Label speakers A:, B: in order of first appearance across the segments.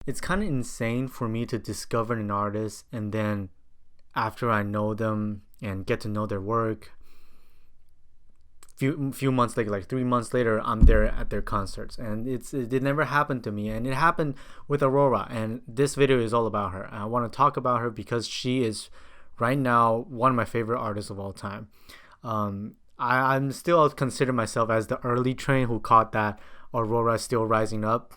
A: it's kind of insane for me to discover an artist, and then after I know them and get to know their work, few months later, like 3 months later, I'm there at their concerts. And it never happened to me, and it happened with Aurora. And this video is all about her. I want to talk about her because she is right now one of my favorite artists of all time. I'm still consider myself as the early train who caught that Aurora is still rising up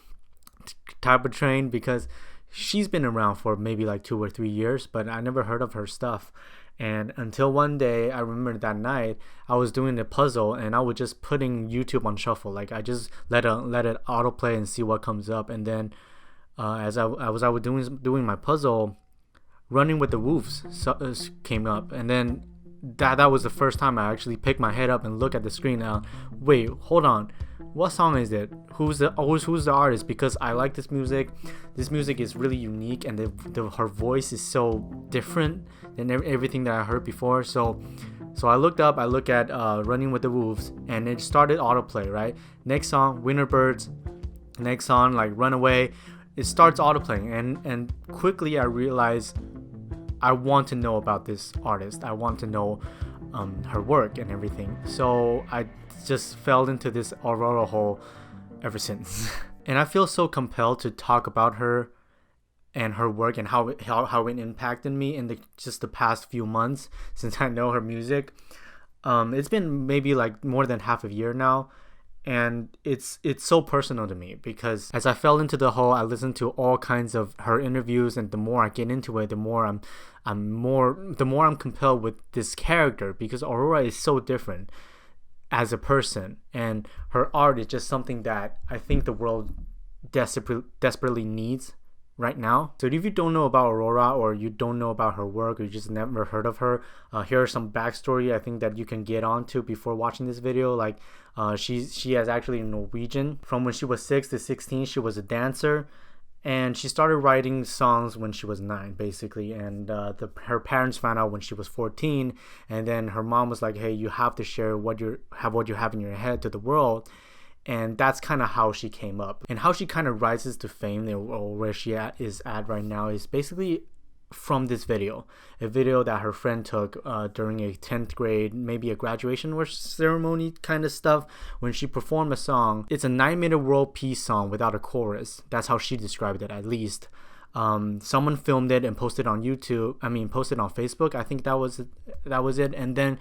A: type of train, because she's been around for maybe like 2 or 3 years, but I never heard of her stuff. And until one day, I remember that night I was doing a puzzle, and I was just putting YouTube on shuffle. Like, I just let it autoplay and see what comes up. And then as I was doing my puzzle, Running with the Wolves came up, and then that was the first time I actually picked my head up and look at the screen. Now, wait, hold on, what song is it? Who's the artist? Because I like this music. This music is really unique, and her voice is so different than everything that I heard before. So I looked up. I look at Running with the Wolves, and it started autoplay. Right, next song, Winter Birds. Next song, like Runaway. It starts autoplaying, and quickly I realized I want to know about this artist. I want to know her work and everything. So I just fell into this Aurora hole ever since. And I feel so compelled to talk about her and her work and how it impacted me in just the past few months since I know her music. It's been maybe like more than half a year now. And it's so personal to me, because as I fell into the hole, I listened to all kinds of her interviews, and the more I get into it, the more I'm compelled with this character, because Aurora is so different as a person, and her art is just something that I think the world desperately needs right now. So if you don't know about Aurora, or you don't know about her work, or you just never heard of her, here are some backstory I think that you can get onto before watching this video. Like, she has actually Norwegian. From when she was 6 to 16, she was a dancer, and she started writing songs when she was 9, basically. And her parents found out when she was 14, and then her mom was like, "Hey, you have to share what you have in your head to the world." And that's kind of how she came up, and how she kind of rises to fame, or where she is at right now, is basically from this video, a video that her friend took during a 10th grade, maybe a graduation ceremony kind of stuff, when she performed a song. It's a 9-minute world peace song without a chorus. That's how she described it, at least. Someone filmed it and posted on posted on Facebook. I think that was it. And then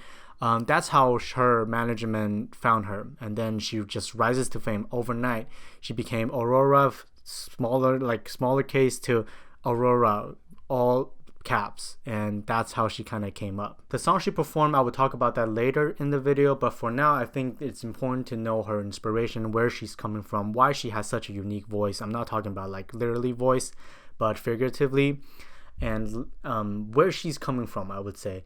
A: that's how her management found her, and then she just rises to fame overnight. She became Aurora, smaller case, to Aurora, all caps, and that's how she kind of came up. The song she performed, I will talk about that later in the video, but for now I think it's important to know her inspiration, where she's coming from, why she has such a unique voice. I'm not talking about like literally voice, but figuratively, and where she's coming from, I would say.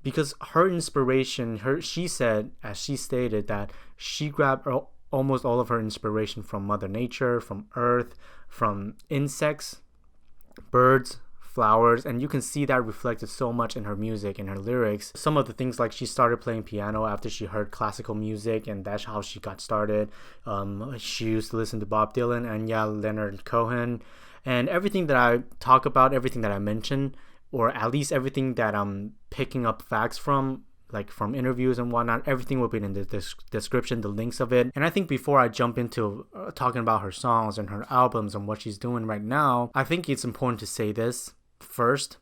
A: Because her inspiration, she said, as she stated, that she grabbed almost all of her inspiration from Mother Nature, from Earth, from insects, birds, flowers, and you can see that reflected so much in her music and her lyrics. Some of the things, like she started playing piano after she heard classical music, and that's how she got started. She used to listen to Bob Dylan and Leonard Cohen, and everything that I talk about, everything that I mention, or at least everything that I'm picking up facts from, like from interviews and whatnot, everything will be in the description, the links of it. And I think before I jump into talking about her songs and her albums and what she's doing right now, I think it's important to say this first,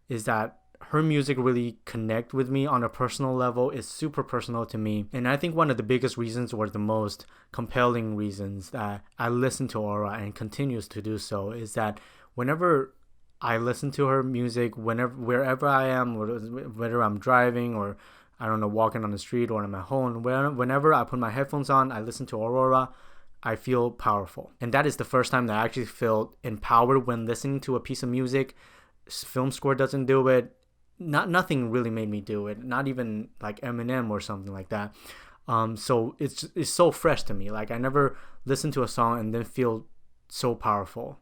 A: is that her music really connect with me on a personal level. Is super personal to me, and I think one of the biggest reasons, or the most compelling reasons, that I listen to Aurora and continues to do so, is that whenever I listen to her music, wherever I am, whether I'm driving, or I don't know, walking on the street, or I'm at home, whenever I put my headphones on, I listen to Aurora, I feel powerful. And that is the first time that I actually felt empowered when listening to a piece of music. Film score doesn't do it. Nothing really made me do it. Not even like Eminem or something like that. So it's so fresh to me. Like, I never listened to a song and then feel so powerful.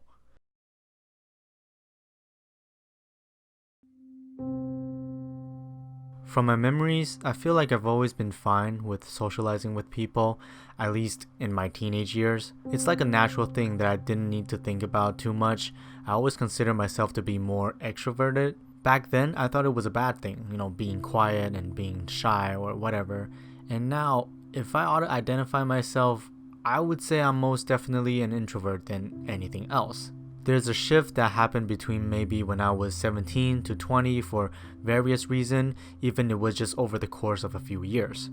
A: From my memories, I feel like I've always been fine with socializing with people, at least in my teenage years. It's like a natural thing that I didn't need to think about too much. I always consider myself to be more extroverted. Back then, I thought it was a bad thing, being quiet and being shy or whatever. And now, if I ought to identify myself, I would say I'm most definitely an introvert than anything else. There's a shift that happened between maybe when I was 17 to 20 for various reasons, even it was just over the course of a few years.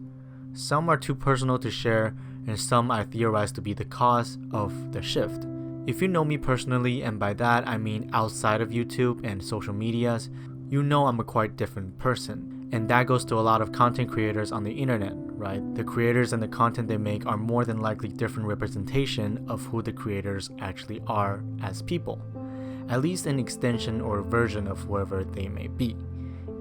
A: Some are too personal to share, and some I theorize to be the cause of the shift. If you know me personally, and by that I mean outside of YouTube and social medias, you know I'm a quite different person. And that goes to a lot of content creators on the internet, right? The creators and the content they make are more than likely different representation of who the creators actually are as people. At least an extension or version of whoever they may be.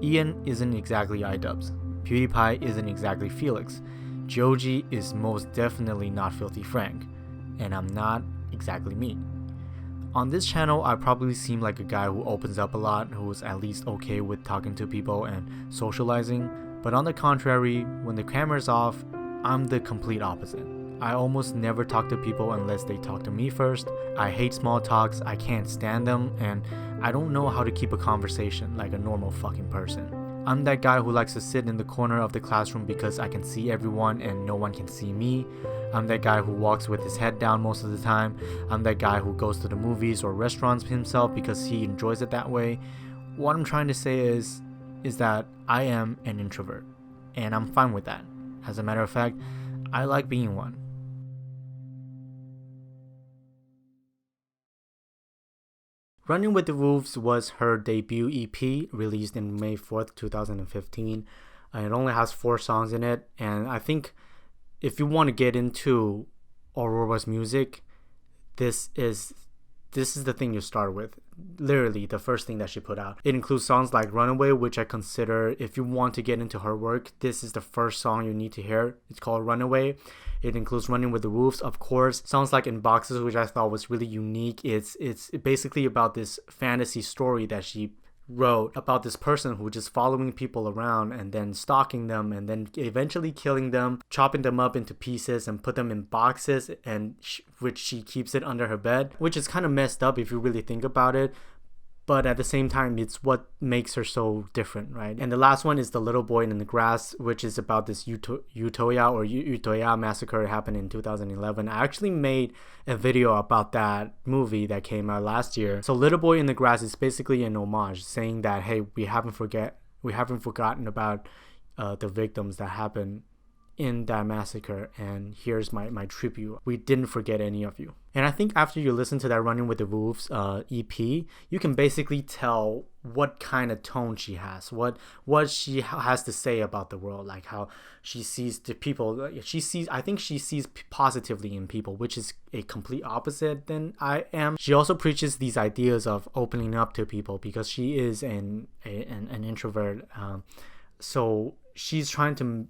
A: Ian isn't exactly iDubbbz. PewDiePie isn't exactly Felix. Joji is most definitely not Filthy Frank. And I'm not exactly me. On this channel, I probably seem like a guy who opens up a lot, who's at least okay with talking to people and socializing. But on the contrary, when the camera's off, I'm the complete opposite. I almost never talk to people unless they talk to me first. I hate small talks, I can't stand them, and I don't know how to keep a conversation like a normal fucking person. I'm that guy who likes to sit in the corner of the classroom because I can see everyone and no one can see me. I'm that guy who walks with his head down most of the time. I'm that guy who goes to the movies or restaurants himself because he enjoys it that way. What I'm trying to say is that I am an introvert, and I'm fine with that. As a matter of fact, I like being one. Running with the Wolves was her debut EP, released in May 4th, 2015. It only has 4 songs in it, and I think if you want to get into Aurora's music, this is the thing you start with. Literally, the first thing that she put out. It includes songs like Runaway, which I consider, if you want to get into her work, this is the first song you need to hear. It's called Runaway. It includes Running with the Wolves, of course. Songs like In Boxes, which I thought was really unique. It's basically about this fantasy story that she wrote about this person who just following people around and then stalking them and then eventually killing them, chopping them up into pieces and put them in boxes, and which she keeps it under her bed, which is kind of messed up if you really think about it. But at the same time, it's what makes her so different, right? And the last one is The Little Boy in the Grass, which is about this Utoya massacre that happened in 2011. I actually made a video about that movie that came out last year. So Little Boy in the Grass is basically an homage, saying that, hey, we haven't forgotten about the victims that happened in that massacre, and here's my tribute. We didn't forget any of you. And I think after you listen to that Running with the Wolves EP, you can basically tell what kind of tone she has, what she has to say about the world, like how she sees the people. I think she sees positively in people, which is a complete opposite than I am. She also preaches these ideas of opening up to people because she is an introvert. So she's trying to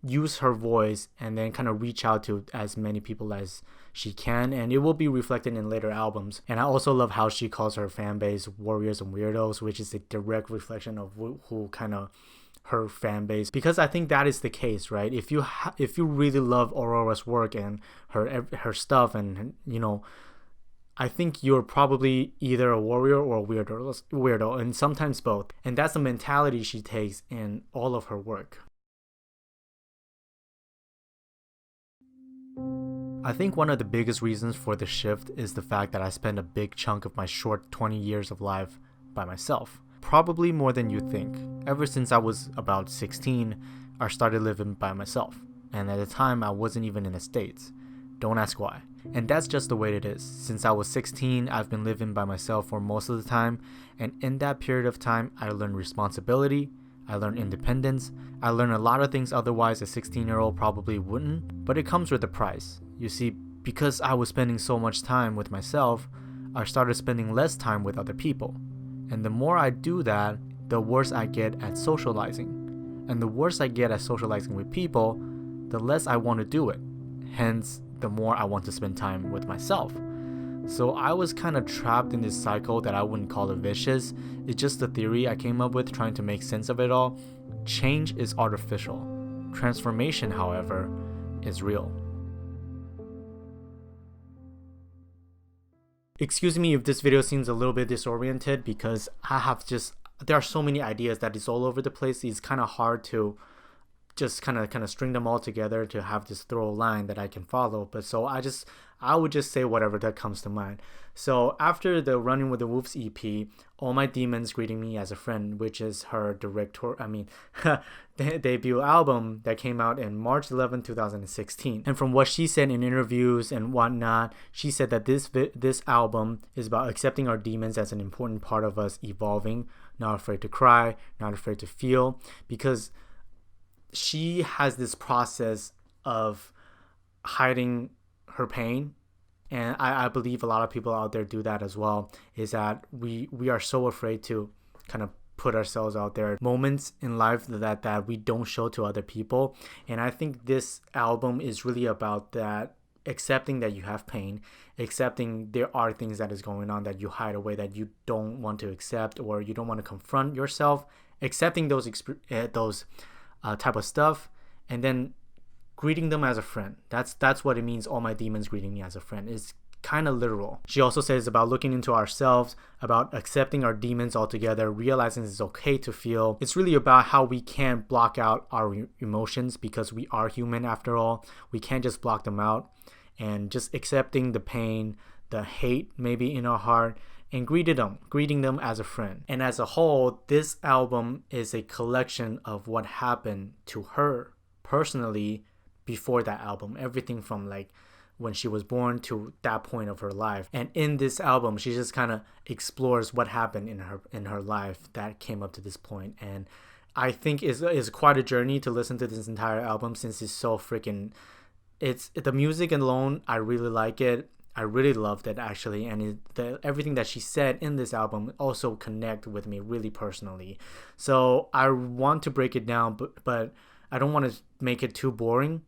A: use her voice and then kind of reach out to as many people as she can, and it will be reflected in later albums. And I also love how she calls her fan base warriors and weirdos, which is a direct reflection of who kind of her fan base, because I think that is the case, right? If you really love Aurora's work and her stuff, and I think you're probably either a warrior or a weirdo, and sometimes both. And that's the mentality she takes in all of her work. I think one of the biggest reasons for the shift is the fact that I spent a big chunk of my short 20 years of life by myself. Probably more than you think. Ever since I was about 16, I started living by myself. And at the time, I wasn't even in the States. Don't ask why. And that's just the way it is. Since I was 16, I've been living by myself for most of the time. And in that period of time, I learned responsibility. I learned independence. I learned a lot of things otherwise a 16-year-old probably wouldn't. But it comes with a price. You see, because I was spending so much time with myself, I started spending less time with other people. And the more I do that, the worse I get at socializing. And the worse I get at socializing with people, the less I want to do it. Hence, the more I want to spend time with myself. So I was kind of trapped in this cycle that I wouldn't call it vicious. It's just a theory I came up with trying to make sense of it all. Change is artificial. Transformation, however, is real. Excuse me if this video seems a little bit disoriented because there are so many ideas that is all over the place. It's kind of hard to just kind of string them all together to have this thorough line that I can follow. But so I would just say whatever that comes to mind. So after the Running with the Wolves EP, All My Demons Greeting Me as a Friend, which is her debut album that came out in March 11, 2016. And from what she said in interviews and whatnot, she said that this album is about accepting our demons as an important part of us evolving, not afraid to cry, not afraid to feel, because she has this process of hiding her pain, and I believe a lot of people out there do that as well, is that we are so afraid to kind of put ourselves out there, moments in life that we don't show to other people. And I think this album is really about that, accepting that you have pain, accepting there are things that is going on that you hide away, that you don't want to accept or you don't want to confront yourself, accepting those type of stuff, and then greeting them as a friend. That's what it means. All my demons greeting me as a friend. It's kind of literal. She also says about looking into ourselves, about accepting our demons altogether, realizing it's okay to feel. It's really about how we can't block out our emotions because we are human after all. We can't just block them out, and just accepting the pain, the hate maybe in our heart, and greeting them as a friend. And as a whole, this album is a collection of what happened to her personally before that album. Everything from like when she was born to that point of her life. And in this album, she just kind of explores what happened in her life that came up to this point. And I think is quite a journey to listen to this entire album, since it's so freaking, it's the music alone, I really like it. I really loved it actually, and everything that she said in this album also connect with me really personally. So I want to break it down, but I don't want to make it too boring.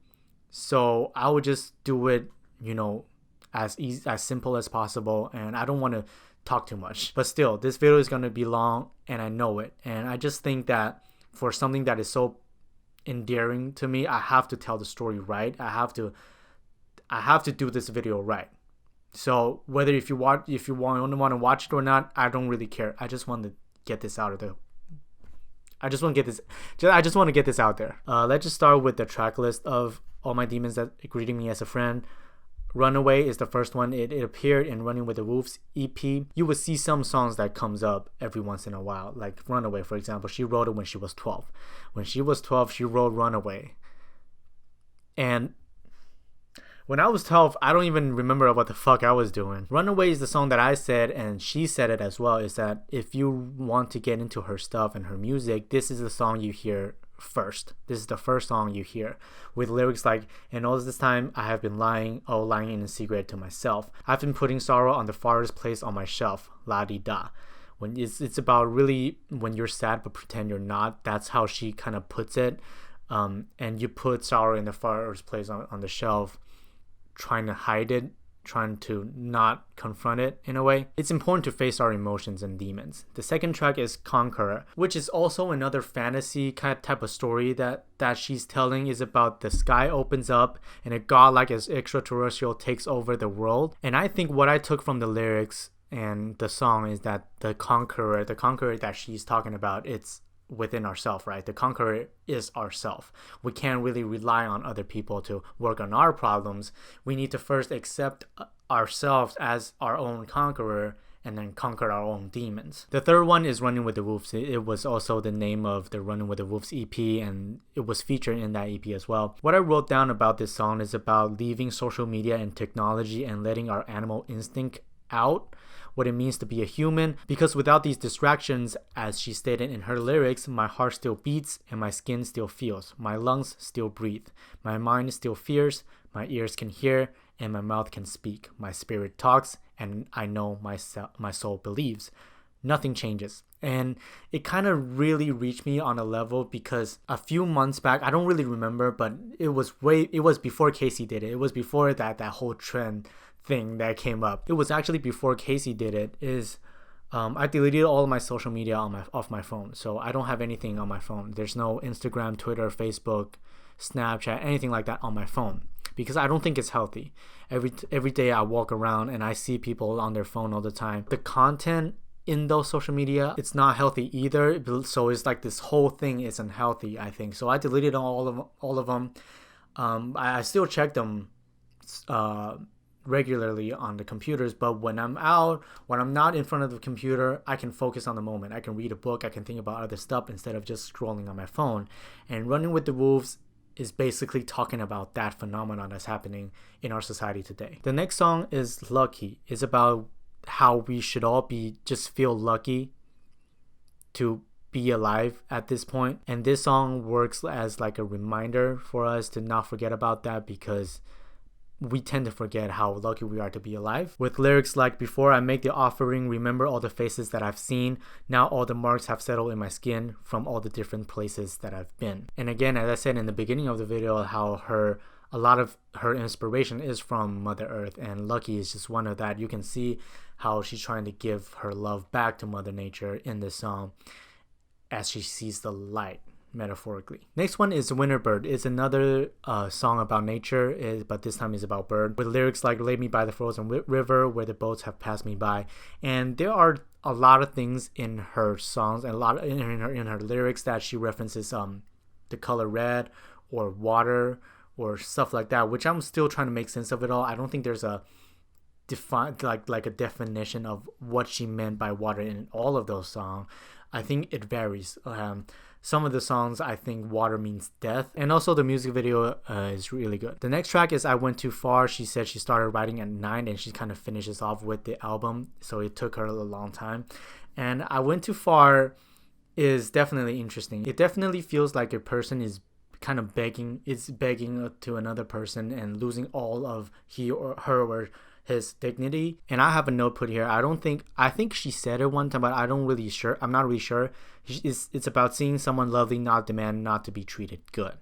A: So I would just do it, as simple as possible, and I don't want to talk too much. But still, this video is going to be long, and I know it. And I just think that for something that is so endearing to me, I have to tell the story right. I have to do this video right. So whether if you want to watch it or not, I don't really care. I just want to get this out of the I just want to get this out there. Let's just start with the track list of All My Demons That Greeting Me as a Friend. Runaway is the first one. It appeared in Running with the Wolves EP. You will see some songs that comes up every once in a while, like Runaway, for example. She wrote it when she was 12. When she was 12, she wrote Runaway. And when I was 12, I don't even remember what the fuck I was doing. Runaway is the song that I said, and she said it as well, is that if you want to get into her stuff and her music, this is the song you hear first. This is the first song you hear, with lyrics like, and all this time I have been lying in a secret to myself. I've been putting sorrow on the farthest place on my shelf, la-di-da. When it's about really when you're sad but pretend you're not. That's how she kind of puts it. And you put sorrow in the farthest place on the shelf, trying to hide it, trying to not confront it in a way. It's important to face our emotions and demons. The second track is Conqueror, which is also another fantasy kind of type of story that she's telling. Is about the sky opens up and a godlike extraterrestrial takes over the world. And I think what I took from the lyrics and the song is that the conqueror that she's talking about, it's within ourselves, right? The conqueror is ourself. We can't really rely on other people to work on our problems. We need to first accept ourselves as our own conqueror and then conquer our own demons. The third one is Running with the Wolves. It was also the name of the Running with the Wolves EP, and it was featured in that EP as well. What I wrote down about this song is about leaving social media and technology and letting our animal instinct out, what it means to be a human, because without these distractions, as she stated in her lyrics, my heart still beats and my skin still feels, my lungs still breathe, my mind still fears, my ears can hear and my mouth can speak, my spirit talks and I know my soul believes. Nothing changes. And it kind of really reached me on a level because a few months back, I don't really remember, but it was before Casey did it. It was before that whole trend thing that came up. It was actually before Casey did it. I deleted all of my social media off my phone, so I don't have anything on my phone. There's no Instagram, Twitter, Facebook, Snapchat, anything like that on my phone, because I don't think it's healthy. Every day I walk around and I see people on their phone all the time. The content in those social media, it's not healthy either. So it's like this whole thing isn't healthy, I think. So I deleted all of them. I still check them regularly on the computers, but when I'm not in front of the computer, I can focus on the moment. I can read a book, I can think about other stuff instead of just scrolling on my phone. And Running with the Wolves is basically talking about that phenomenon that's happening in our society today. The next song is Lucky. It's about how we should all just feel lucky to be alive at this point. And this song works as like a reminder for us to not forget about that, because we tend to forget how lucky we are to be alive. With lyrics like, before I make the offering, remember all the faces that I've seen. Now all the marks have settled in my skin from all the different places that I've been. And again, as I said in the beginning of the video, how a lot of her inspiration is from Mother Earth, and Lucky is just one of that. You can see how she's trying to give her love back to Mother Nature in this song as she sees the light, metaphorically. Next one is Winter Bird. It's another song about nature, but this time is about bird, with lyrics like, lay me by the frozen river where the boats have passed me by. And there are a lot of things in her songs and a lot in her lyrics that she references the color red or water or stuff like that, which I'm still trying to make sense of it all. I don't think there's a like a definition of what she meant by water in all of those songs. I think it varies. Some of the songs, I think water means death. And also the music video is really good. The next track is I Went Too Far. She said she started writing at 9 and she kind of finishes off with the album. So it took her a long time. And I Went Too Far is definitely interesting. It definitely feels like a person is kind of begging to another person and losing all of her or his dignity. And I have a note put here. I think she said it one time, but I'm not really sure. It's about seeing someone lovely not demand not to be treated good.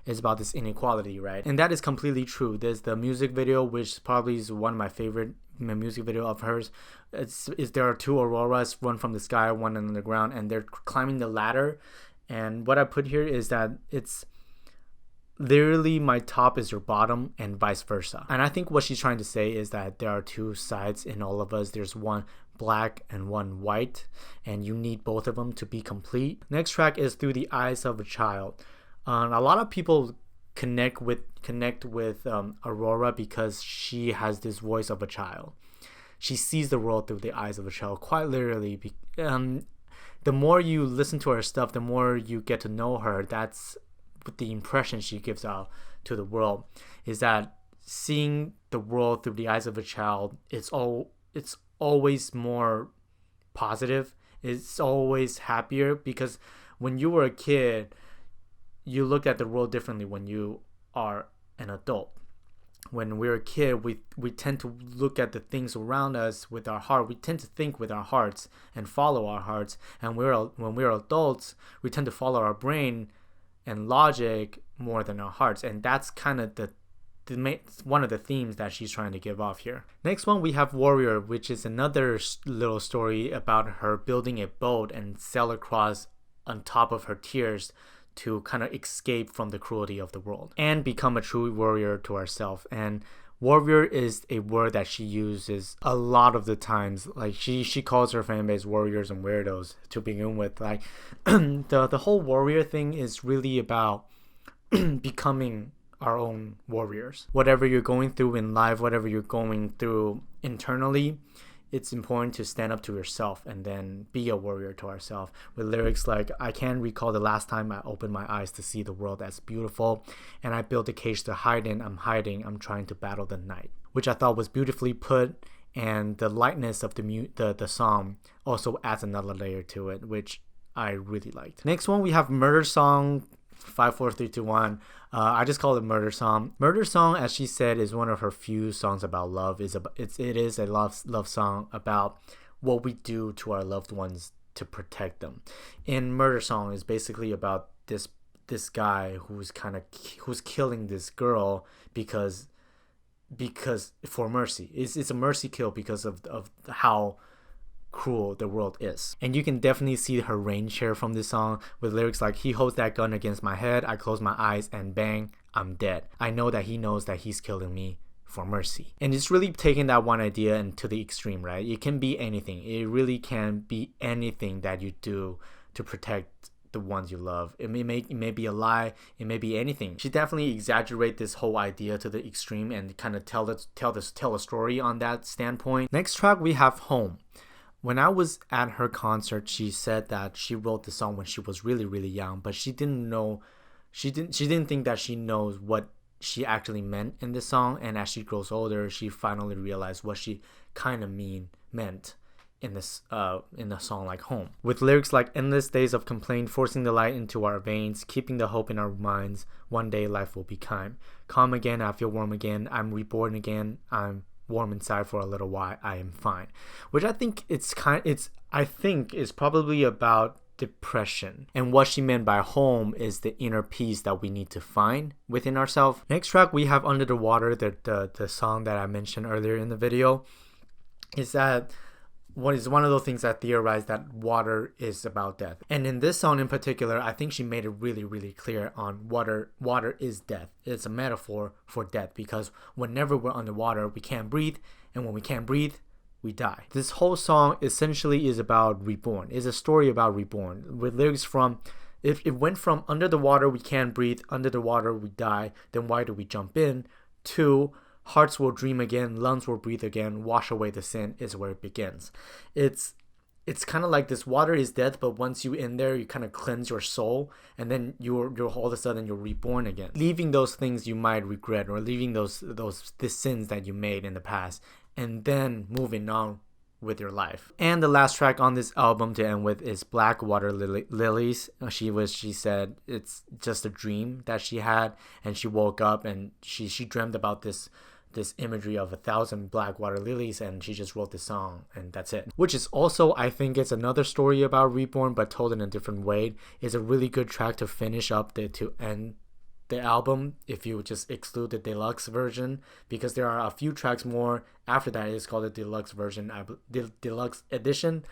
A: It's about this inequality, right? And that is completely true. There's the music video, which probably is one of my favorite music video of hers. There are two auroras, one from the sky, one on the ground, and they're climbing the ladder. And what I put here is that it's literally my top is your bottom and vice versa. And I think what she's trying to say is that there are two sides in all of us. There's one black and one white, and you need both of them to be complete. Next track is Through the Eyes of a Child. A lot of people connect with Aurora because she has this voice of a child. She sees the world through the eyes of a child, quite literally. The more you listen to her stuff, the more you get to know her. That's the impression she gives out to the world, is that seeing the world through the eyes of a child, it's always more positive. It's always happier, because when you were a kid, you look at the world differently when you are an adult. When we're a kid, we tend to look at the things around us with our heart. We tend to think with our hearts and follow our hearts. And when we're adults, we tend to follow our brain and logic more than our hearts. And that's kind of one of the themes that she's trying to give off here. Next one, we have Warrior, which is another little story about her building a boat and sail across on top of her tears to kind of escape from the cruelty of the world and become a true warrior to herself. And warrior is a word that she uses a lot of the times. Like she calls her fan base warriors and weirdos to begin with. Like the whole warrior thing is really about becoming our own warriors. Whatever you're going through in life, whatever you're going through internally, it's important to stand up to yourself and then be a warrior to ourselves. With lyrics like, I can't recall the last time I opened my eyes to see the world as beautiful, and I built a cage to hide in. I'm hiding, I'm trying to battle the night, which I thought was beautifully put. And the lightness of the song also adds another layer to it, which I really liked. Next one, we have Murder Song 5, 4, 3, 2, 1. I just call it Murder Song. Murder Song, as she said, is one of her few songs about love. It is a love song about what we do to our loved ones to protect them. And Murder Song is basically about this guy who's killing this girl because because for mercy. It's a mercy kill because of how cruel the world is. And you can definitely see her range here from this song with lyrics like, he holds that gun against my head, I close my eyes and bang, I'm dead. I know that he knows that he's killing me for mercy. And it's really taking that one idea into the extreme, right? It can be anything. It really can be anything that you do to protect the ones you love. It may be a lie, it may be anything. She definitely exaggerate this whole idea to the extreme and kind of tell a story on that standpoint. Next track we have Home. When I was at her concert, she said that she wrote the song when she was really, really young, but she didn't think that she knows what she actually meant in the song. And as she grows older, she finally realized what she kind of meant in the song like Home, with lyrics like, endless days of complaint forcing the light into our veins, keeping the hope in our minds, one day life will be kind, calm again, I feel warm again, I'm reborn again, I'm warm inside for a little while, I am fine. Which I think is probably about depression, and what she meant by home is the inner peace that we need to find within ourselves. Next track we have Under the Water, the song that I mentioned earlier in the video. Is that one of those things that theorize that water is about death. And in this song in particular, I think she made it really, really clear on water is death. It's a metaphor for death, because whenever we're underwater, we can't breathe, and when we can't breathe, we die. This whole song essentially is about reborn. It's a story about reborn, with lyrics from, if it went from under the water we can't breathe, under the water we die, then why do we jump in, to hearts will dream again, lungs will breathe again, wash away the sin is where it begins. It's kind of like this water is death, but once you in there, you kind of cleanse your soul, and then you're all of a sudden you're reborn again, leaving those things you might regret, or leaving the sins that you made in the past, and then moving on with your life. And the last track on this album to end with is Black Water Lilies. She said it's just a dream that she had, and she woke up and she dreamt about this imagery of 1,000 black water lilies, and she just wrote this song, and that's it. Which is also, I think it's another story about reborn, but told in a different way. It's a really good track to finish up to end the album, if you just exclude the deluxe version, because there are a few tracks more after that. It's called the deluxe version, deluxe edition,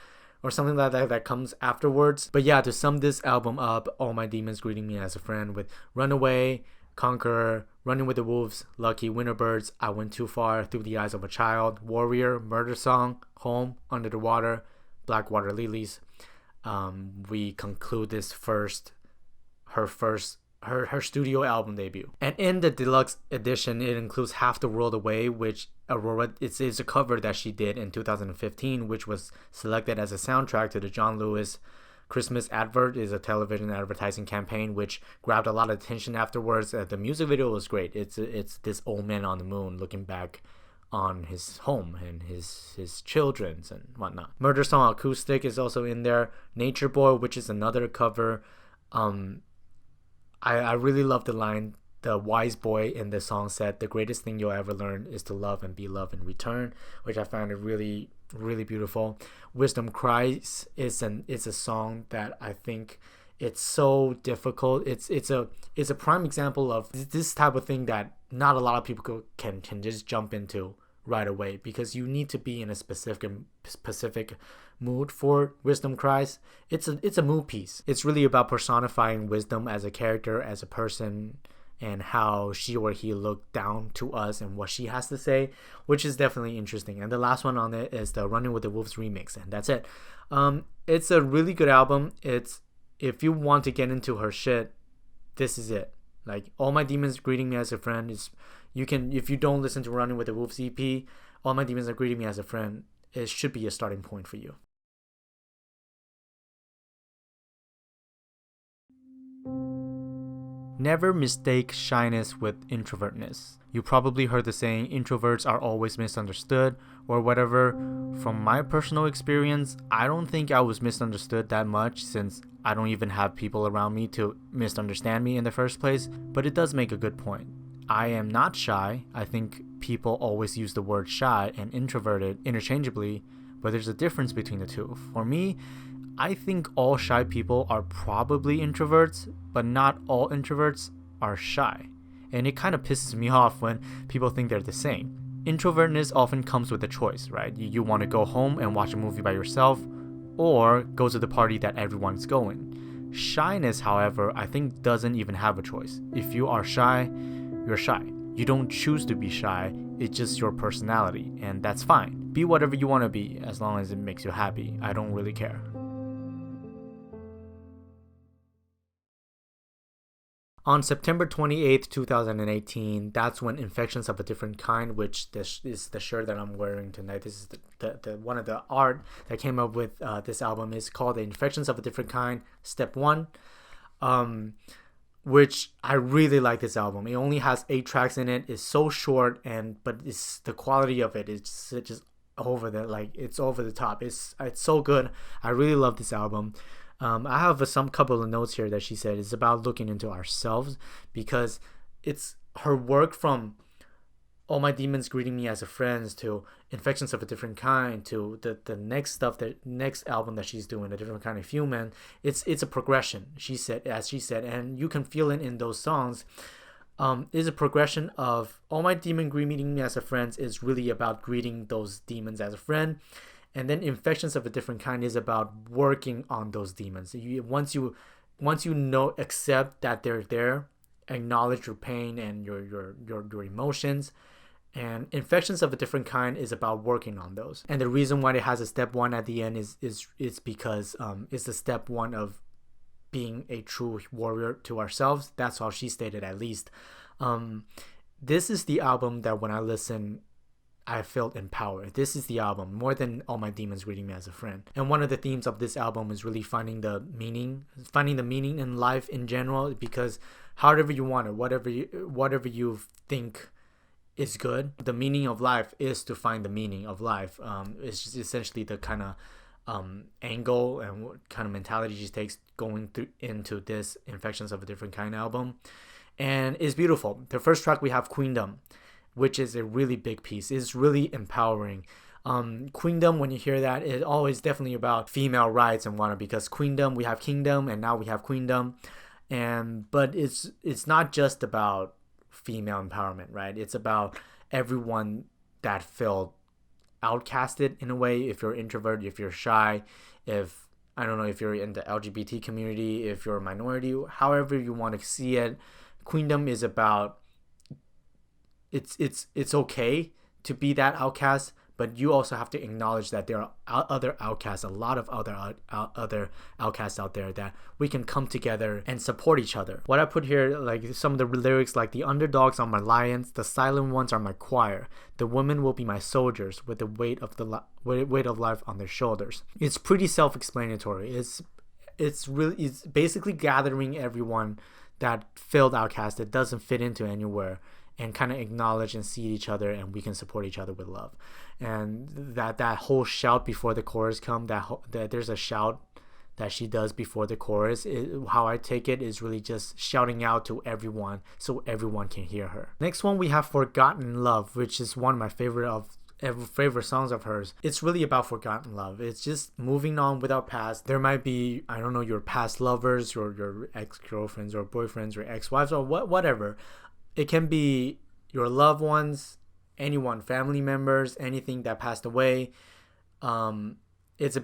A: or something like that comes afterwards. But yeah, to sum this album up, All My Demons Greeting Me as a Friend, with Runaway, Conqueror, Running with the Wolves, Lucky, Winterbirds, I Went Too Far, Through the Eyes of a Child, Warrior, Murder Song, Home, Under the Water, Black Water Lilies. We conclude this her studio album debut. And in the deluxe edition, it includes Half the World Away, which Aurora, it's a cover that she did in 2015, which was selected as a soundtrack to the John Lewis Christmas advert. Is a television advertising campaign which grabbed a lot of attention afterwards. The music video was great. It's this old man on the moon looking back on his home and his children's and whatnot. Murder Song Acoustic is also in there. Nature Boy, which is another cover. I really love the line, the wise boy in the song said, the greatest thing you'll ever learn is to love and be loved in return, which I found it really, really beautiful. Wisdom Cries is a song that I think it's so difficult. It's a prime example of this type of thing that not a lot of people can just jump into right away, because you need to be in a specific mood for Wisdom Cries. It's a mood piece. It's really about personifying wisdom as a character, as a person, and how she or he look down to us and what she has to say, which is definitely interesting. And the last one on it is the Running with the Wolves remix, and that's it. It's a really good album. If you want to get into her shit, this is it. Like, All My Demons Greeting Me as a Friend is, you can, if you don't listen to Running with the Wolves EP, All My Demons Are Greeting Me as a Friend, it should be a starting point for you. Never mistake shyness with introvertness. You probably heard the saying, introverts are always misunderstood, or whatever. From my personal experience, I don't think I was misunderstood that much, since I don't even have people around me to misunderstand me in the first place, but it does make a good point. I am not shy. I think people always use the word shy and introverted interchangeably, but there's a difference between the two. For me, I think all shy people are probably introverts, but not all introverts are shy. and it kind of pisses me off when people think they're the same. Introvertness often comes with a choice, right? You want to go home and watch a movie by yourself, or go to the party that everyone's going. Shyness, however, I think doesn't even have a choice. If you are shy, you're shy. You don't choose to be shy, it's just your personality, and that's fine. Be whatever you want to be, as long as it makes you happy. I don't really care. On September 28th, 2018, that's when Infections of a Different Kind, which this is the shirt that I'm wearing tonight. This is the one of the art that came up with this album is called the Infections of a Different Kind, Step 1, which I really like this album. It only has 8 tracks in it. It's so short, but it's the quality of it is just over the it's over the top. It's so good. I really love this album. I have some couple of notes here that she said it's about looking into ourselves, because it's her work from All My Demons Greeting Me as a Friend to Infections of a Different Kind to the next stuff, the next album that she's doing, A Different Kind of Human. It's a progression, she said, and you can feel it in those songs. Is a progression of All My Demon Greeting Me as a Friend is really about greeting those demons as a friend. And then Infections of a Different Kind is about working on those demons. Once you accept that they're there, acknowledge your pain and your emotions. And Infections of a Different Kind is about working on those. And the reason why it has a step 1 at the end is because it's the step 1 of being a true warrior to ourselves. That's how she stated, at least. This is the album that when I listen, I felt empowered. This is the album, more than All My Demons Greeting Me as a Friend. And one of the themes of this album is really finding the meaning in life in general, because however you want it, whatever you think is good, the meaning of life is to find the meaning of life. It's just essentially the kind of angle and what kind of mentality she takes going into this Infections of a Different Kind album. And it's beautiful. The first track we have Queendom, which is a really big piece. It's really empowering. Queendom, when you hear that, it always definitely about female rights and whatnot, because Queendom, we have Kingdom, and now we have Queendom. But it's not just about female empowerment, right? It's about everyone that felt outcasted in a way. If you're introvert, if you're shy, if you're in the LGBT community, if you're a minority, however you want to see it, Queendom is about it's okay to be that outcast, but you also have to acknowledge that there are other outcasts, a lot of other outcasts out there, that we can come together and support each other. What I put here, like some of the lyrics, like the underdogs are my lions, the silent ones are my choir, the women will be my soldiers with the weight of life on their shoulders. It's pretty self-explanatory. It's basically gathering everyone that felt outcast, that doesn't fit into anywhere, and kind of acknowledge and see each other, and we can support each other with love. And that whole shout before the chorus that there's a shout that she does before the chorus, how I take it is really just shouting out to everyone so everyone can hear her. Next one we have Forgotten Love, which is one of my favorite songs of hers. It's really about forgotten love. It's just moving on with our past. There might be, your past lovers, or your ex-girlfriends or boyfriends or ex-wives or whatever. It can be your loved ones, anyone, family members, anything that passed away. It's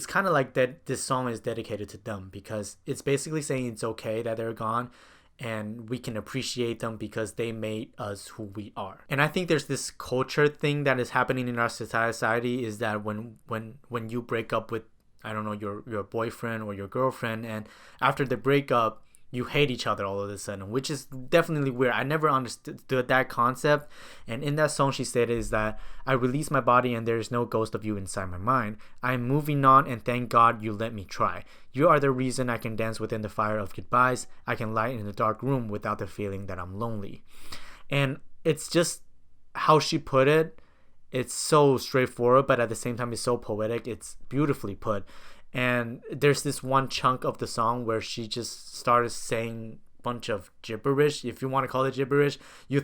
A: kind of like that. This song is dedicated to them, because it's basically saying it's okay that they're gone, and we can appreciate them because they made us who we are. And I think there's this culture thing that is happening in our society, is that when you break up with your boyfriend or your girlfriend, and after the breakup, you hate each other all of a sudden, which is definitely weird. I never understood that concept. And in that song, she stated is that I release my body and there is no ghost of you inside my mind. I am moving on and thank God you let me try. You are the reason I can dance within the fire of goodbyes. I can light in the dark room without the feeling that I'm lonely. And it's just how she put it. It's so straightforward, but at the same time, it's so poetic. It's beautifully put. And there's this one chunk of the song where she just started saying a bunch of gibberish, if you want to call it gibberish.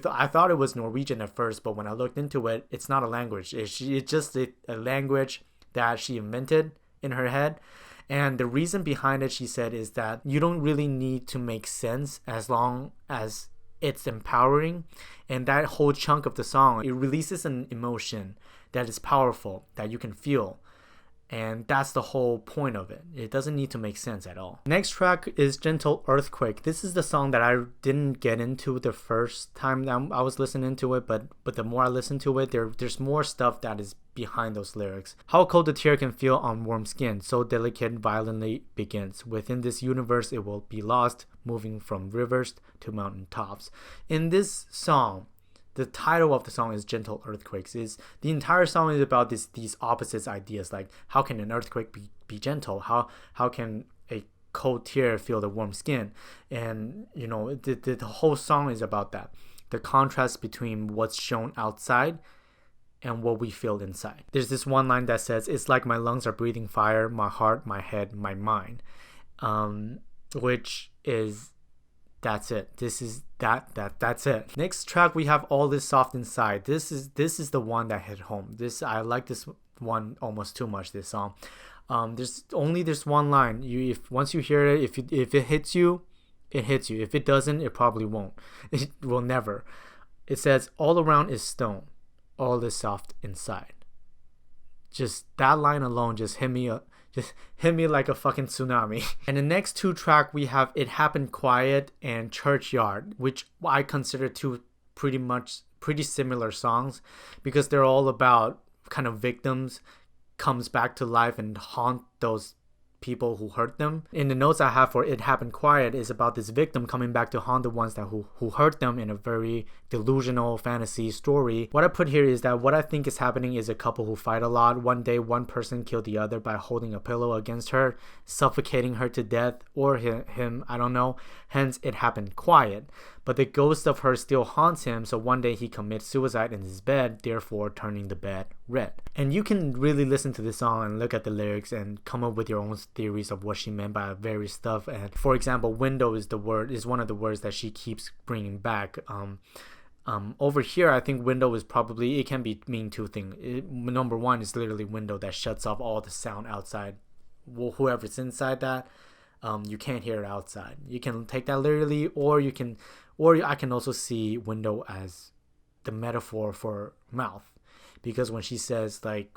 A: I thought it was Norwegian at first, but when I looked into it, it's not a language. It's just a language that she invented in her head. And the reason behind it, she said, is that you don't really need to make sense as long as it's empowering, and that whole chunk of the song, it releases an emotion that is powerful, that you can feel. And that's the whole point of it. It doesn't need to make sense at all. Next track is Gentle Earthquake. This is the song that I didn't get into the first time I was listening to it, but the more I listen to it, there's more stuff that is behind those lyrics. How cold the tear can feel on warm skin, so delicate violently begins. Within this universe it will be lost, moving from rivers to mountain tops. In this song, the title of the song is Gentle Earthquakes. The entire song is about these opposites ideas, like how can an earthquake be gentle? How can a cold tear feel the warm skin? And the whole song is about that. The contrast between what's shown outside and what we feel inside. There's this one line that says, "It's like my lungs are breathing fire, my heart, my head, my mind," which is, that's it. This is that's it. Next track we have All This Soft Inside. This is the one that hit home. I like this one almost too much, this song. There's only this one line. Once you hear it, if it hits you, it hits you. If it doesn't, it probably won't. It will never. It says, "All around is stone, all this soft inside." Just that line alone just hit me like a fucking tsunami. And the next two track we have It Happened Quiet and Churchyard, which I consider two pretty similar songs, because they're all about kind of victims comes back to life and haunt those people who hurt them. In the notes I have for It Happened Quiet is about this victim coming back to haunt the ones who hurt them in a very delusional fantasy story. What I put here is that what I think is happening is a couple who fight a lot. One day one person killed the other by holding a pillow against her, suffocating her to death, or him, I don't know. Hence It Happened Quiet. But the ghost of her still haunts him, so one day he commits suicide in his bed, therefore turning the bed red. And you can really listen to this song and look at the lyrics and come up with your own theories of what she meant by various stuff. And for example, window is one of the words that she keeps bringing back. Over here, I think window is probably, it can mean two things. Number one is literally window that shuts off all the sound outside. Whoever's inside that, you can't hear it outside. You can take that literally, or I can also see window as the metaphor for mouth, because when she says like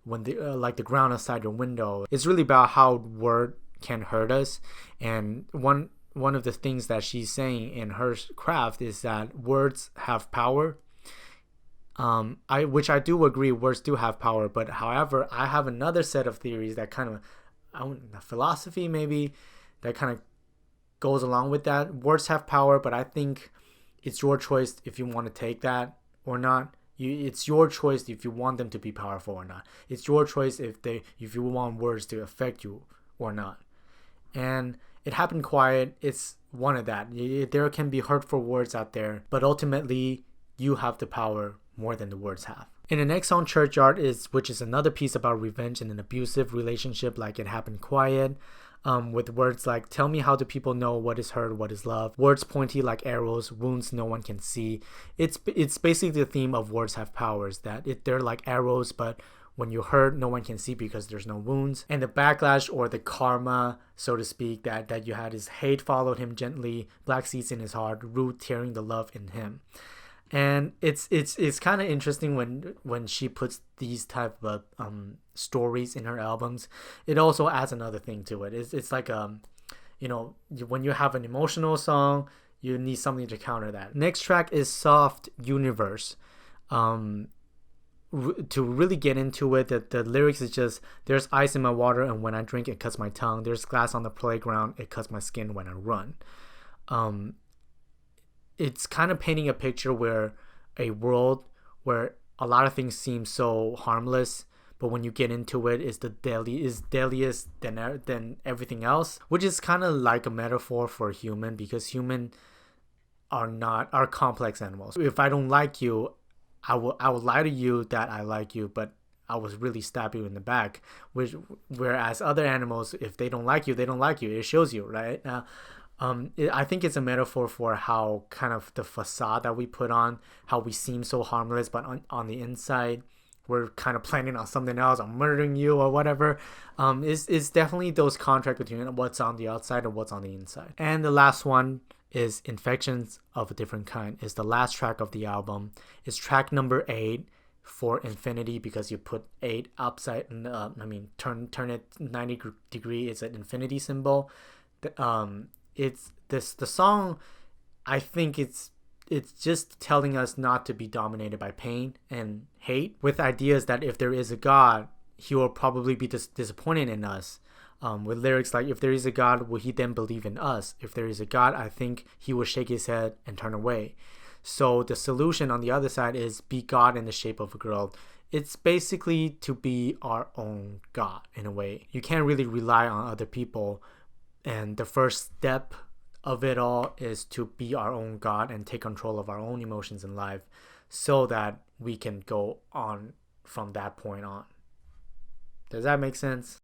A: the ground outside your window, it's really about how word can hurt us. And one of the things that she's saying in her craft is that words have power. Which I do agree, words do have power, but however, I have another set of theories that kind of philosophy maybe that kind of goes along with that. Words have power, but I think it's your choice if you want to take that or not. It's your choice if you want them to be powerful or not. It's your choice if you want words to affect you or not. And It Happened Quiet, it's one of that. There can be hurtful words out there, but ultimately you have the power more than the words have. In the next song, Churchyard, which is another piece about revenge in an abusive relationship, like It Happened Quiet, with words like, "Tell me how do people know what is hurt, what is love?" Words pointy like arrows, wounds no one can see. It's basically the theme of words have powers, that they're like arrows, but when you hurt, no one can see because there's no wounds. And the backlash, or the karma, so to speak, that you had is hate followed him gently, black seeds in his heart, root tearing the love in him. And it's kind of interesting when she puts these type of stories in her albums. It also adds another thing to it. It's like when you have an emotional song, you need something to counter that. Next track is Soft Universe. To really get into it, the lyrics is just, "There's ice in my water, and when I drink it cuts my tongue. There's glass on the playground, it cuts my skin when I run." It's kind of painting a picture where a world where a lot of things seem so harmless, but when you get into it, it's deadliest than everything else, which is kind of like a metaphor for human, because human are complex animals. If I don't like you, I will lie to you that I like you, but I was really stab you in the back. Whereas other animals, if they don't like you, they don't like you. It shows you, right? I think it's a metaphor for how kind of the facade that we put on, how we seem so harmless, but on the inside, we're kind of planning on something else, on murdering you or whatever. It's definitely those contrast between what's on the outside and what's on the inside. And the last one is Infections of a Different Kind. It's the last track of the album. It's track number 8 for infinity, because you put 8 upside, turn it 90 degree. It's an infinity symbol. It's the song, I think it's just telling us not to be dominated by pain and hate, with ideas that if there is a God, he will probably be disappointed in us. With lyrics like, if there is a God, will he then believe in us? If there is a God, I think he will shake his head and turn away. So the solution on the other side is be God in the shape of a girl. It's basically to be our own God in a way. You can't really rely on other people. And the first step of it all is to be our own God and take control of our own emotions in life, so that we can go on from that point on. Does that make sense?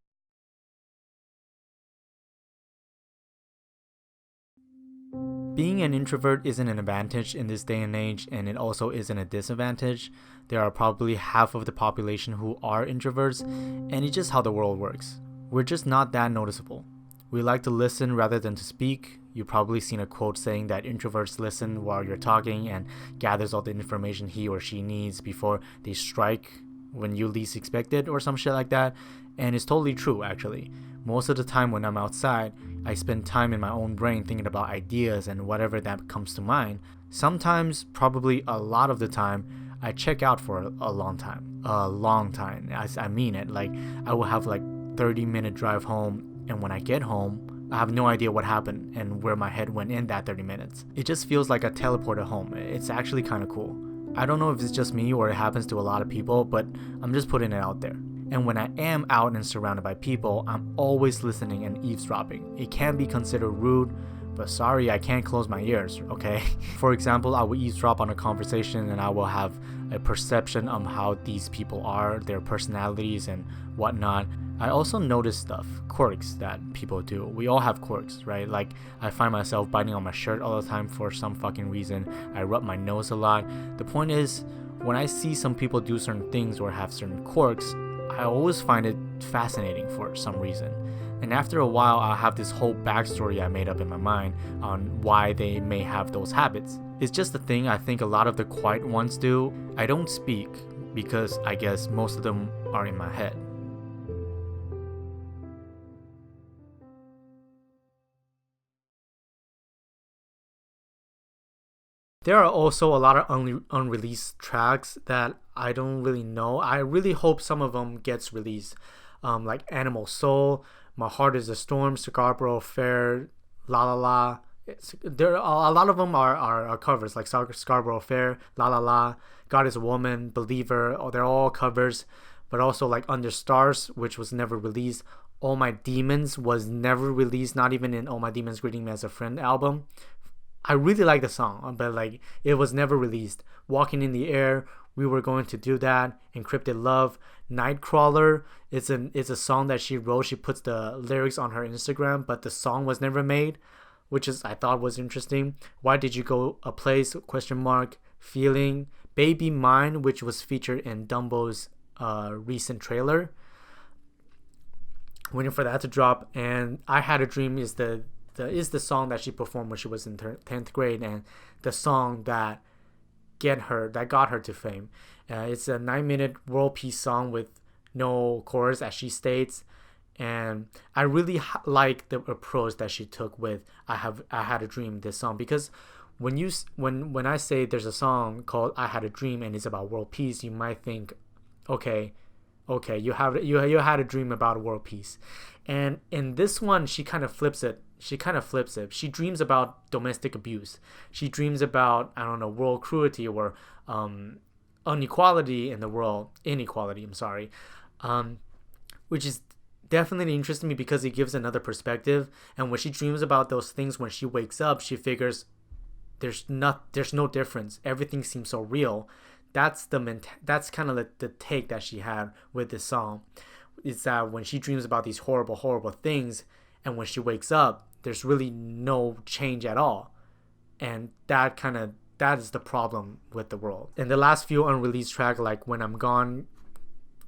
A: Being an introvert isn't an advantage in this day and age, and it also isn't a disadvantage. There are probably half of the population who are introverts, and it's just how the world works. We're just not that noticeable. We like to listen rather than to speak. You've probably seen a quote saying that introverts listen while you're talking and gathers all the information he or she needs before they strike when you least expect it, or some shit like that. And it's totally true, actually. Most of the time when I'm outside, I spend time in my own brain thinking about ideas and whatever that comes to mind. Sometimes, probably a lot of the time, I check out for a long time. I mean it. Like, I will have like 30-minute drive home, and when I get home, I have no idea what happened and where my head went in that 30 minutes. It just feels like a teleport at home. It's actually kind of cool. I don't know if it's just me or it happens to a lot of people, but I'm just putting it out there. And when I am out and surrounded by people, I'm always listening and eavesdropping. It can be considered rude, but sorry, I can't close my ears, okay? For example, I will eavesdrop on a conversation and I will have a perception of how these people are, their personalities and whatnot. I also notice stuff, quirks that people do. We all have quirks, right? Like, I find myself biting on my shirt all the time for some fucking reason. I rub my nose a lot. The point is, when I see some people do certain things or have certain quirks, I always find it fascinating for some reason. And after a while, I'll have this whole backstory I made up in my mind on why they may have those habits. It's just a thing I think a lot of the quiet ones do. I don't speak because I guess most of them are in my head. There are also a lot of unreleased tracks that I don't really know. I really hope some of them gets released. Like Animal Soul, My Heart is a Storm, Scarborough Fair, La La La. There are a lot of them are covers, like Scarborough Fair, La La La, God is a Woman, Believer. They're all covers. But also like Under Stars, which was never released. All My Demons was never released, not even in All My Demons Greeting Me as a Friend album. I really like the song, but like it was never released. Walking in the Air, We Were Going to Do That, Encrypted Love, Nightcrawler. It's a song that she wrote. She puts the lyrics on her Instagram, but the song was never made, which is I thought was interesting. Why Did You Go a Place? ? Feeling, Baby Mine, which was featured in Dumbo's recent trailer. Waiting for that to drop. And I Had a Dream is the song that she performed when she was in 10th grade, and the song that got her to fame. It's a 9-minute world peace song with no chorus, as she states, and I really like the approach that she took with I Had a Dream, this song, because when I say there's a song called I Had a Dream and it's about world peace, you might think, okay, you had a dream about world peace. And in this one, she kind of flips it. She dreams about domestic abuse. She dreams about, I don't know, world cruelty or inequality in the world. Which is definitely interesting to me because it gives another perspective. And when she dreams about those things, when she wakes up, she figures there's no difference. Everything seems so real. That's kind of the take that she had with this song. It's that when she dreams about these horrible, horrible things, and when she wakes up, there's really no change at all. And that is the problem with the world. And the last few unreleased tracks, like When I'm Gone,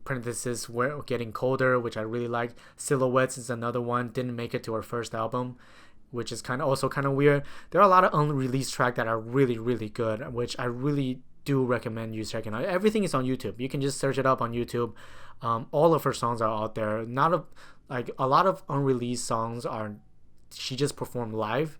A: parenthesis, We're Getting Colder, which I really liked. Silhouettes is another one, didn't make it to her first album. which is kind of weird. There are a lot of unreleased tracks that are really, really good, which I really do recommend you checking out. Everything is on YouTube. You can just search it up on YouTube. All of her songs are out there. A lot of unreleased songs she just performed live,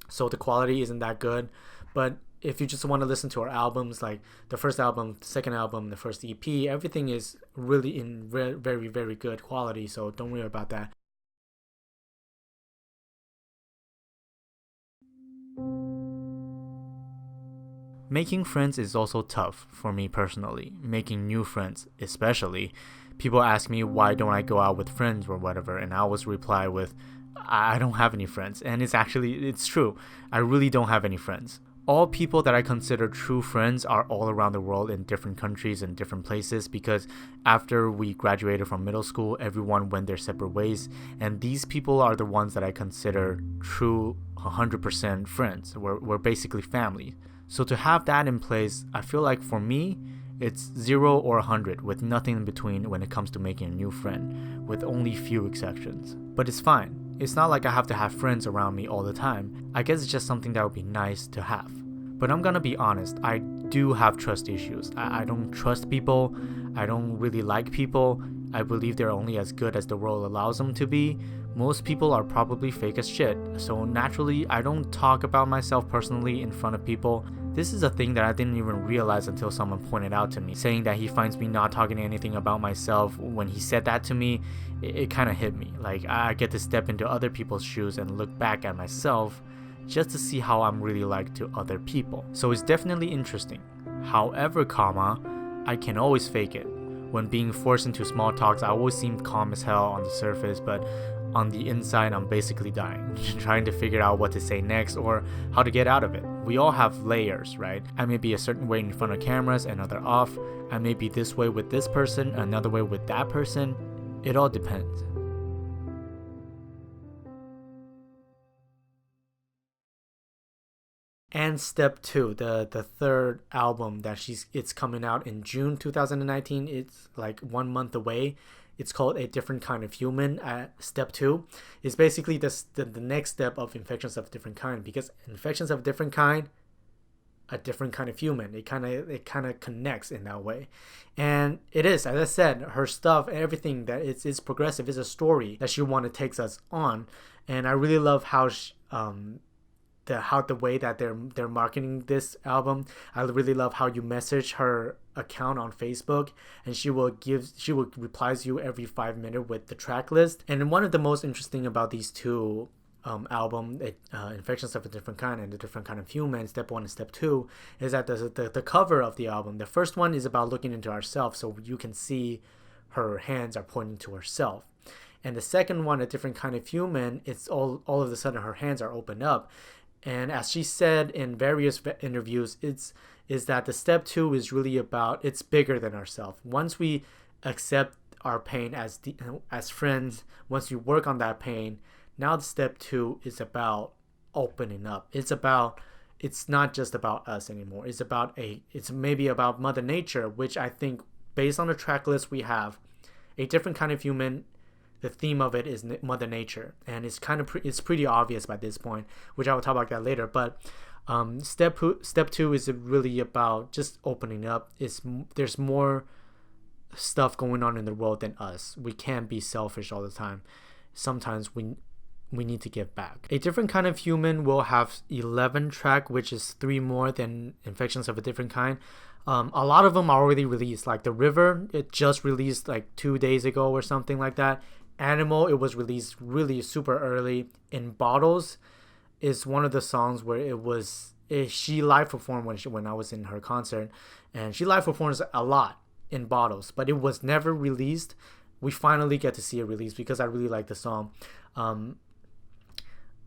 A: so the quality isn't that good. But if you just want to listen to her albums, like the first album, the second album, the first EP, everything is really in very, very good quality, so don't worry about that. Making friends is also tough for me personally. Making new friends, especially. People ask me why don't I go out with friends or whatever, and I always reply with, I don't have any friends. And it's true. I really don't have any friends. All people that I consider true friends are all around the world in different countries and different places, because after we graduated from middle school, everyone went their separate ways, and these people are the ones that I consider true 100% friends. We're basically family. So to have that in place, I feel like for me, it's 0 or 100 with nothing in between when it comes to making a new friend, with only few exceptions. But it's fine. It's not like I have to have friends around me all the time. I guess it's just something that would be nice to have. But I'm gonna be honest, I do have trust issues. I don't trust people. I don't really like people. I believe they're only as good as the world allows them to be. Most people are probably fake as shit. So naturally, I don't talk about myself personally in front of people. This is a thing that I didn't even realize until someone pointed out to me, saying that he finds me not talking anything about myself. When he said that to me, it kind of hit me. Like, I get to step into other people's shoes and look back at myself just to see how I'm really like to other people. So it's definitely interesting. However, I can always fake it. When being forced into small talks, I always seem calm as hell on the surface, but on the inside, I'm basically dying, trying to figure out what to say next or how to get out of it. We all have layers, right? I may be a certain way in front of cameras, another off. I may be this way with this person, another way with that person. It all depends. And step 2, the third album that it's coming out in June 2019. It's like 1 month away. It's called A Different Kind of Human. Step 2 is basically the next step of Infections of a Different Kind, because Infections of a Different Kind, a different kind of human. It kind of connects in that way, and it is, as I said, her stuff, everything that it's progressive. It's a story that she want to takes us on, and I really love how the way that they're marketing this album. I really love how you message her account on Facebook, and she will replies you every 5 minutes with the track list. And one of the most interesting about these two album, Infections of a Different Kind and A Different Kind of Human, step 1 and step 2, is that the cover of the album, the first one is about looking into ourselves, so you can see her hands are pointing to herself. And the second one, A Different Kind of Human, it's all of a sudden her hands are opened up. And as she said in various interviews, is that the step 2 is really about, it's bigger than ourselves. Once we accept our pain as friends, once we work on that pain, now the step 2 is about opening up. It's not just about us anymore. It's maybe about Mother Nature, which I think, based on the track list we have, A Different Kind of Human, the theme of it is Mother Nature, and it's pretty obvious by this point, which I will talk about that later. But step 2 is really about just opening up. There's more stuff going on in the world than us. We can't be selfish all the time. Sometimes we need to give back. A Different Kind of Human will have 11 tracks, which is 3 more than Infections of a Different Kind. A lot of them are already released, like The River, it just released like 2 days ago or something like that. Animal, it was released really super early. In Bottles is one of the songs where she live performed when I was in her concert, and she live performs a lot in Bottles, but it was never released. We finally get to see it released because I really like the song.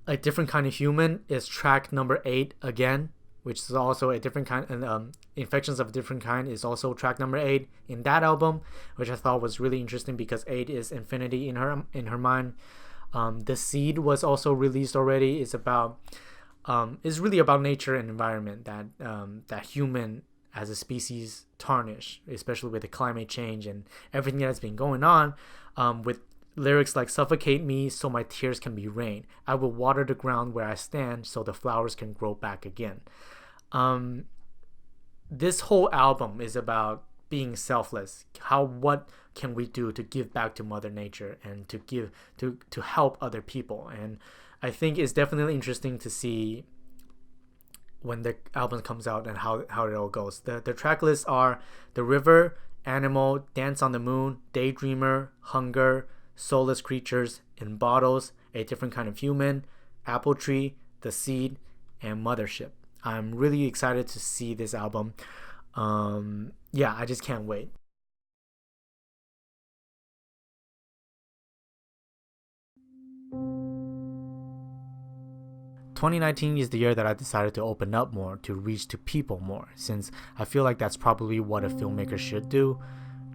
A: A Different Kind of Human is track number 8 again, which is also a different kind, and Infections of a Different Kind is also track number 8 in that album, which I thought was really interesting because 8 is infinity in her mind. The Seed was also released already. It's really about nature and environment, that human as a species tarnish, especially with the climate change and everything that's been going on, with lyrics like suffocate me so my tears can be rain. I will water the ground where I stand so the flowers can grow back again. This whole album is about being selfless. What can we do to give back to Mother Nature and to help other people? And I think it's definitely interesting to see when the album comes out and how it all goes. The track lists are The River, Animal, Dance on the Moon, Daydreamer, Hunger, Soulless Creatures, In Bottles, A Different Kind of Human, Apple Tree, The Seed, and Mothership. I'm really excited to see this album. Yeah, I just can't wait. "2019 is the year that I decided to open up more, to reach to people more, since I feel like that's probably what a filmmaker should do.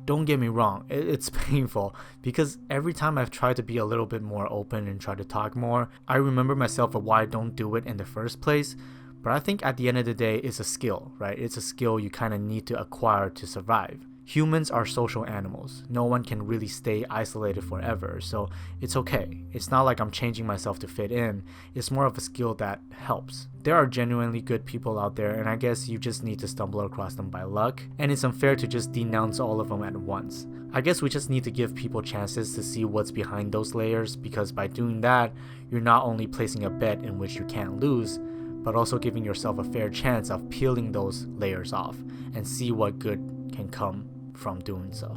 A: Don't get me wrong, it's painful, because every time I've tried to be a little bit more open and try to talk more, I remember myself of why I don't do it in the first place. But I think at the end of the day, it's a skill, right? It's a skill you kind of need to acquire to survive. Humans are social animals. No one can really stay isolated forever, so it's okay. It's not like I'm changing myself to fit in. It's more of a skill that helps. There are genuinely good people out there, and I guess you just need to stumble across them by luck, and it's unfair to just denounce all of them at once. I guess we just need to give people chances to see what's behind those layers, because by doing that, you're not only placing a bet in which you can't lose, but also giving yourself a fair chance of peeling those layers off and see what good can come from doing so.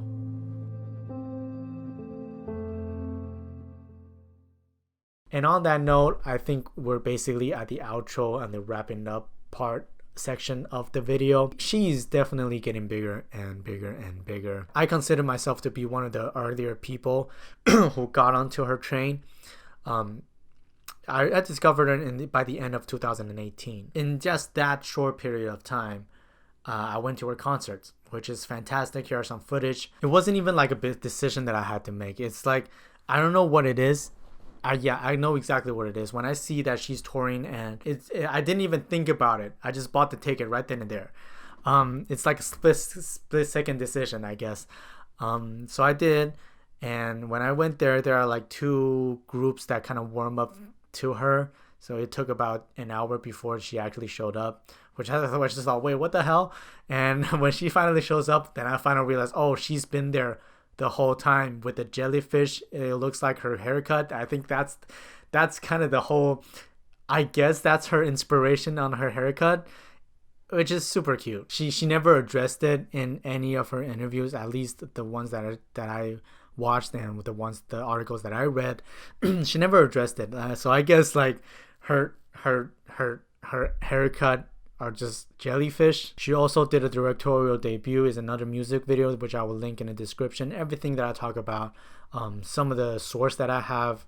A: And on that note, I think we're basically at the outro and the wrapping up part section of the video. She's definitely getting bigger and bigger and bigger. I consider myself to be one of the earlier people who got onto her train. I discovered her by the end of 2018. In just that short period of time, I went to her concerts, which is fantastic. Here are some footage. It wasn't even like a big decision that I had to make. It's like, I don't know what it is. I know exactly what it is. When I see that she's touring, and I didn't even think about it. I just bought the ticket right then and there. It's like a split second decision, I guess. So I did. And when I went there are like two groups that kind of warm up to her, so it took about an hour before she actually showed up, which I was just like, wait, what the hell? And when she finally shows up, then I finally realized, oh, she's been there the whole time with the jellyfish. It looks like her haircut. I think that's kind of the whole, I guess that's her inspiration on her haircut, which is super cute. She never addressed it in any of her interviews, at least the ones that I watched, and with the articles that I read, she never addressed it. So I guess like her haircut are just jellyfish. She also did a directorial debut, is another music video, which I will link in the description. Everything that I talk about, some of the source that I have,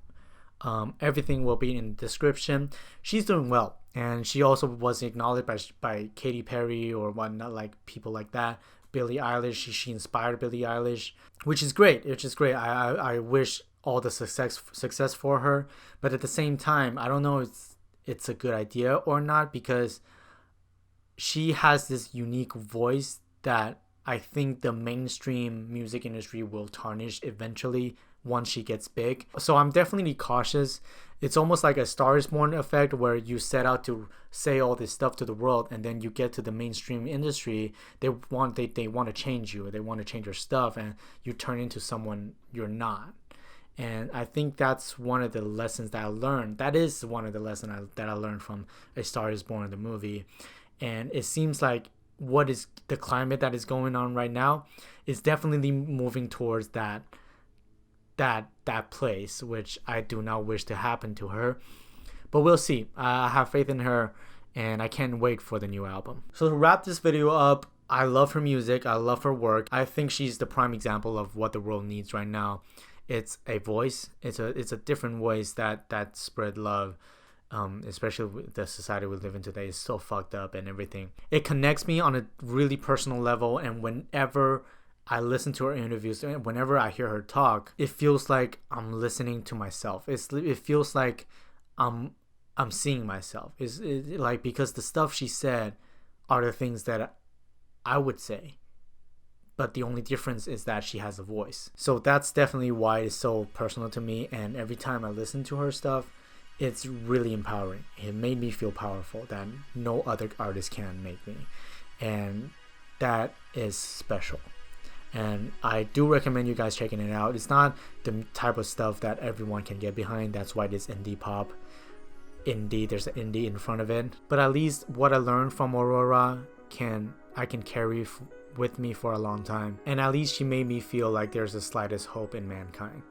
A: everything will be in the description. She's doing well, and she also was acknowledged by Katy Perry or whatnot, like people like that. Billie Eilish, she inspired Billie Eilish, which is great. I wish all the success for her, but at the same time, I don't know if it's a good idea or not, because she has this unique voice that I think the mainstream music industry will tarnish eventually once she gets big. So I'm definitely cautious. It's almost like a Star is Born effect, where you set out to say all this stuff to the world, and then you get to the mainstream industry, they want to change you, they want to change your stuff, and you turn into someone you're not. And I think that's one of the lessons that I learned. That is one of the lessons that I learned from A Star is Born, the movie. And it seems like what is the climate that is going on right now is definitely moving towards that place, which I do not wish to happen to her. But we'll see. I have faith in her, and I can't wait for the new album. So to wrap this video up, I love her music. I love her work. I think she's the prime example of what the world needs right now. It's a voice. It's a different voice that spread love. Especially with the society we live in today is so fucked up and everything. It connects me on a really personal level, and whenever I listen to her interviews, whenever I hear her talk, it feels like I'm listening to myself. It feels like I'm seeing myself. It's like, because the stuff she said are the things that I would say. but the only difference is that she has a voice. So that's definitely why it's so personal to me, and every time I listen to her stuff, it's really empowering. It made me feel powerful that no other artist can make me, and that is special. And I do recommend you guys checking it out. It's not the type of stuff that everyone can get behind. That's why it's indie pop. Indie, there's an indie in front of it. But at least what I learned from Aurora I can carry with me for a long time. And at least she made me feel like there's the slightest hope in mankind.